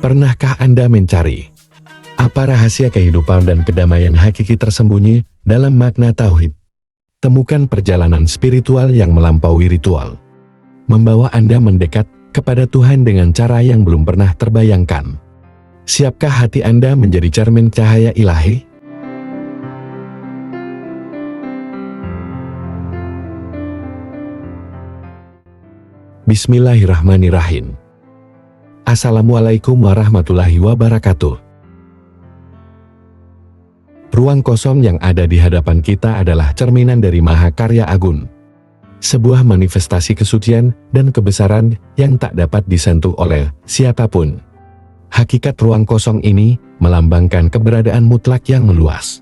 Pernahkah Anda mencari apa rahasia kehidupan dan kedamaian hakiki tersembunyi dalam makna tauhid? Temukan perjalanan spiritual yang melampaui ritual, membawa Anda mendekat kepada Tuhan dengan cara yang belum pernah terbayangkan. Siapkah hati Anda menjadi cermin cahaya ilahi? Bismillahirrahmanirrahim. Assalamualaikum warahmatullahi wabarakatuh. Ruang kosong yang ada di hadapan kita adalah cerminan dari Mahakarya Agung. Sebuah manifestasi kesucian dan kebesaran yang tak dapat disentuh oleh siapapun. Hakikat ruang kosong ini melambangkan keberadaan mutlak yang meluas,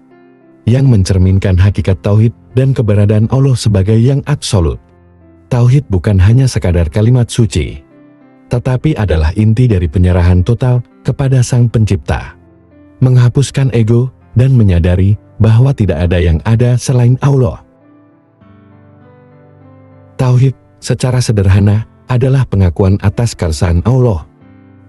yang mencerminkan hakikat tauhid dan keberadaan Allah sebagai yang absolut. Tauhid bukan hanya sekadar kalimat suci, tetapi adalah inti dari penyerahan total kepada Sang Pencipta. Menghapuskan ego dan menyadari bahwa tidak ada yang ada selain Allah. Tauhid secara sederhana adalah pengakuan atas keesaan Allah.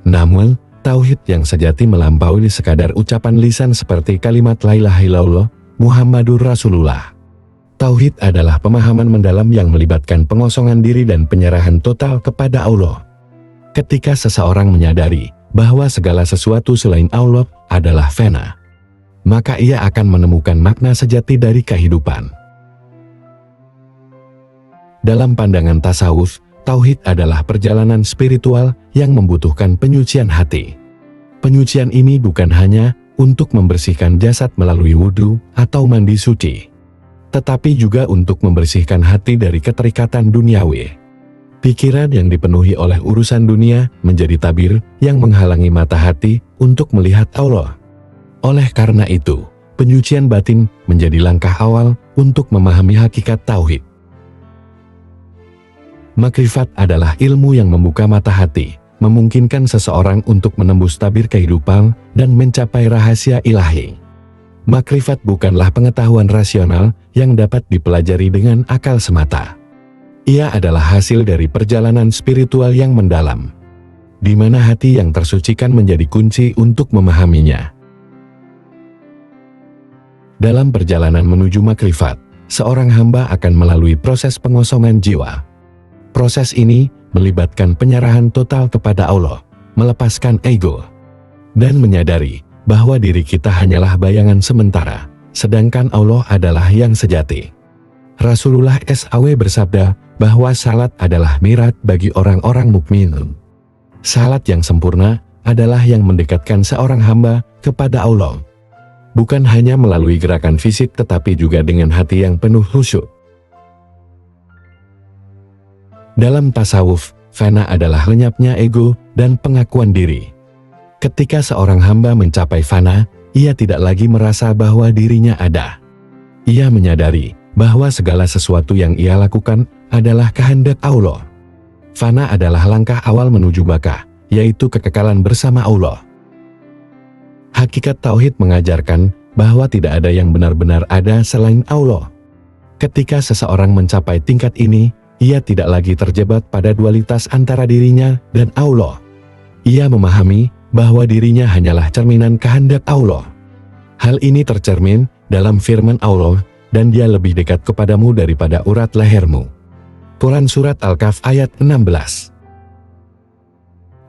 Namun, tauhid yang sejati melampaui sekadar ucapan lisan seperti kalimat la ilaha illallah Muhammadur Rasulullah. Tauhid adalah pemahaman mendalam yang melibatkan pengosongan diri dan penyerahan total kepada Allah. Ketika seseorang menyadari bahwa segala sesuatu selain Allah adalah fana, maka ia akan menemukan makna sejati dari kehidupan. Dalam pandangan tasawuf, tauhid adalah perjalanan spiritual yang membutuhkan penyucian hati. Penyucian ini bukan hanya untuk membersihkan jasad melalui wudhu atau mandi suci, tetapi juga untuk membersihkan hati dari keterikatan duniawi. Pikiran yang dipenuhi oleh urusan dunia menjadi tabir yang menghalangi mata hati untuk melihat Allah. Oleh karena itu, penyucian batin menjadi langkah awal untuk memahami hakikat tauhid. Makrifat adalah ilmu yang membuka mata hati, memungkinkan seseorang untuk menembus tabir kehidupan dan mencapai rahasia ilahi. Makrifat bukanlah pengetahuan rasional yang dapat dipelajari dengan akal semata. Ia adalah hasil dari perjalanan spiritual yang mendalam, di mana hati yang tersucikan menjadi kunci untuk memahaminya. Dalam perjalanan menuju makrifat, seorang hamba akan melalui proses pengosongan jiwa. Proses ini melibatkan penyerahan total kepada Allah, melepaskan ego, dan menyadari bahwa diri kita hanyalah bayangan sementara, sedangkan Allah adalah yang sejati. Rasulullah SAW bersabda bahwa salat adalah mirat bagi orang-orang mukmin. Salat yang sempurna adalah yang mendekatkan seorang hamba kepada Allah, bukan hanya melalui gerakan fisik tetapi juga dengan hati yang penuh khusyuk. Dalam tasawuf, fana adalah lenyapnya ego dan pengakuan diri. Ketika seorang hamba mencapai fana, ia tidak lagi merasa bahwa dirinya ada. Ia menyadari bahwa segala sesuatu yang ia lakukan adalah kehendak Allah. Fana adalah langkah awal menuju baka, yaitu kekekalan bersama Allah. Hakikat tauhid mengajarkan bahwa tidak ada yang benar-benar ada selain Allah. Ketika seseorang mencapai tingkat ini, ia tidak lagi terjebak pada dualitas antara dirinya dan Allah. Ia memahami bahwa dirinya hanyalah cerminan kehendak Allah. Hal ini tercermin dalam firman Allah, dan dia lebih dekat kepadamu daripada urat lehermu. Quran Surat Al-Kahf ayat 16.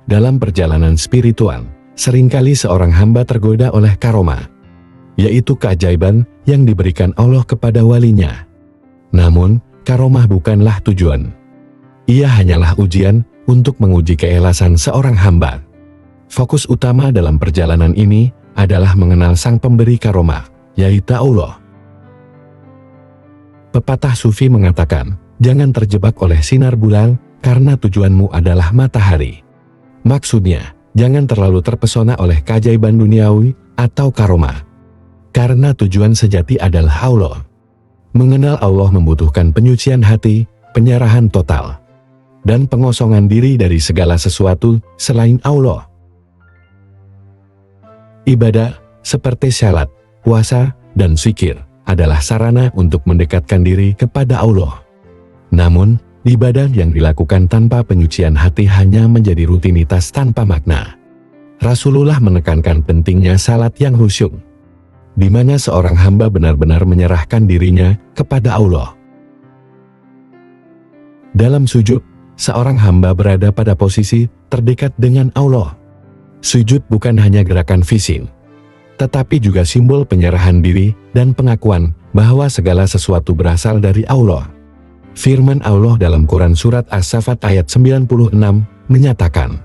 Dalam perjalanan spiritual, seringkali seorang hamba tergoda oleh karomah, yaitu keajaiban yang diberikan Allah kepada walinya. Namun, karomah bukanlah tujuan. Ia hanyalah ujian untuk menguji keikhlasan seorang hamba. Fokus utama dalam perjalanan ini adalah mengenal Sang Pemberi karomah, yaitu Allah. Pepatah Sufi mengatakan, jangan terjebak oleh sinar bulan karena tujuanmu adalah matahari. Maksudnya, jangan terlalu terpesona oleh keajaiban duniawi atau karomah, karena tujuan sejati adalah Allah. Mengenal Allah membutuhkan penyucian hati, penyerahan total, dan pengosongan diri dari segala sesuatu selain Allah. Ibadah, seperti salat, puasa, dan zikir, adalah sarana untuk mendekatkan diri kepada Allah. Namun, ibadah yang dilakukan tanpa penyucian hati hanya menjadi rutinitas tanpa makna. Rasulullah menekankan pentingnya salat yang khusyuk, di mana seorang hamba benar-benar menyerahkan dirinya kepada Allah. Dalam sujud, seorang hamba berada pada posisi terdekat dengan Allah. Sujud bukan hanya gerakan fisik, tetapi juga simbol penyerahan diri dan pengakuan bahwa segala sesuatu berasal dari Allah. Firman Allah dalam Quran Surat As-Saffat ayat 96 menyatakan,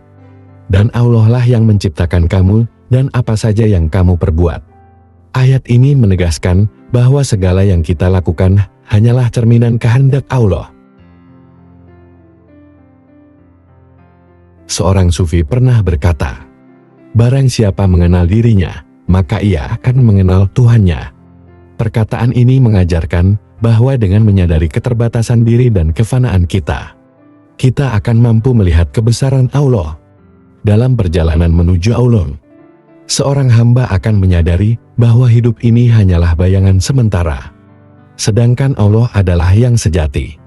"Dan Allah lah yang menciptakan kamu dan apa saja yang kamu perbuat." Ayat ini menegaskan bahwa segala yang kita lakukan hanyalah cerminan kehendak Allah. Seorang sufi pernah berkata, "Barang siapa mengenal dirinya, maka ia akan mengenal Tuhannya." Perkataan ini mengajarkan bahwa dengan menyadari keterbatasan diri dan kefanaan kita, kita akan mampu melihat kebesaran Allah. Dalam perjalanan menuju Allah, seorang hamba akan menyadari bahwa hidup ini hanyalah bayangan sementara, sedangkan Allah adalah yang sejati.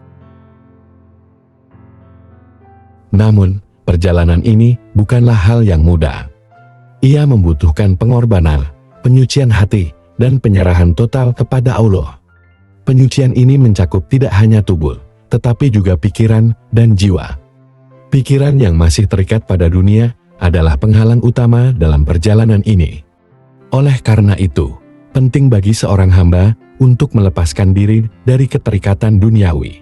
Namun, perjalanan ini bukanlah hal yang mudah. Ia membutuhkan pengorbanan, penyucian hati, dan penyerahan total kepada Allah. Penyucian ini mencakup tidak hanya tubuh, tetapi juga pikiran dan jiwa. Pikiran yang masih terikat pada dunia adalah penghalang utama dalam perjalanan ini. Oleh karena itu, penting bagi seorang hamba untuk melepaskan diri dari keterikatan duniawi,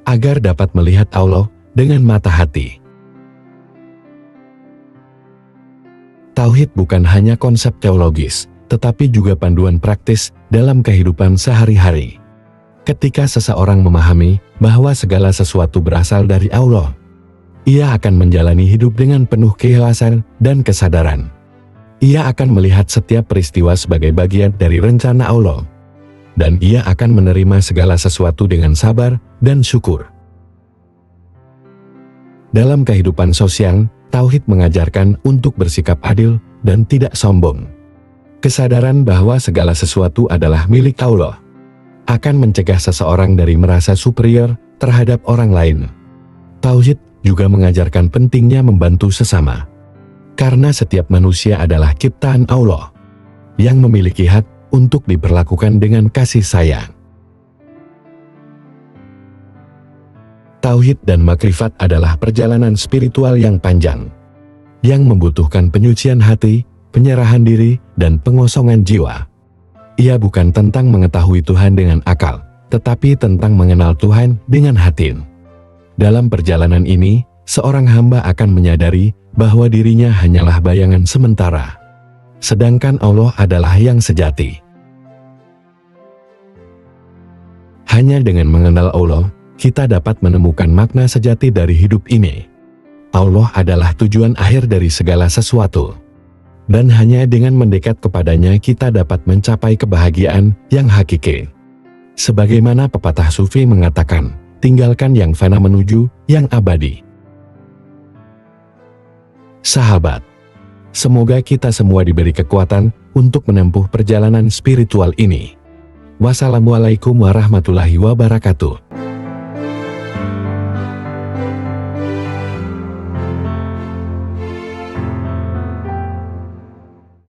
agar dapat melihat Allah dengan mata hati. Tauhid bukan hanya konsep teologis, tetapi juga panduan praktis dalam kehidupan sehari-hari. Ketika seseorang memahami bahwa segala sesuatu berasal dari Allah, ia akan menjalani hidup dengan penuh keikhlasan dan kesadaran. Ia akan melihat setiap peristiwa sebagai bagian dari rencana Allah, dan ia akan menerima segala sesuatu dengan sabar dan syukur. Dalam kehidupan sosial, tauhid mengajarkan untuk bersikap adil dan tidak sombong. Kesadaran bahwa segala sesuatu adalah milik Allah akan mencegah seseorang dari merasa superior terhadap orang lain. Tauhid juga mengajarkan pentingnya membantu sesama, karena setiap manusia adalah ciptaan Allah yang memiliki hak untuk diperlakukan dengan kasih sayang. Tauhid dan makrifat adalah perjalanan spiritual yang panjang, yang membutuhkan penyucian hati, penyerahan diri, dan pengosongan jiwa. Ia bukan tentang mengetahui Tuhan dengan akal, tetapi tentang mengenal Tuhan dengan hati. Dalam perjalanan ini, seorang hamba akan menyadari bahwa dirinya hanyalah bayangan sementara, sedangkan Allah adalah yang sejati. Hanya dengan mengenal Allah, kita dapat menemukan makna sejati dari hidup ini. Allah adalah tujuan akhir dari segala sesuatu. Dan hanya dengan mendekat kepadanya kita dapat mencapai kebahagiaan yang hakiki. Sebagaimana pepatah sufi mengatakan, tinggalkan yang fana menuju yang abadi. Sahabat, semoga kita semua diberi kekuatan untuk menempuh perjalanan spiritual ini. Wassalamualaikum warahmatullahi wabarakatuh.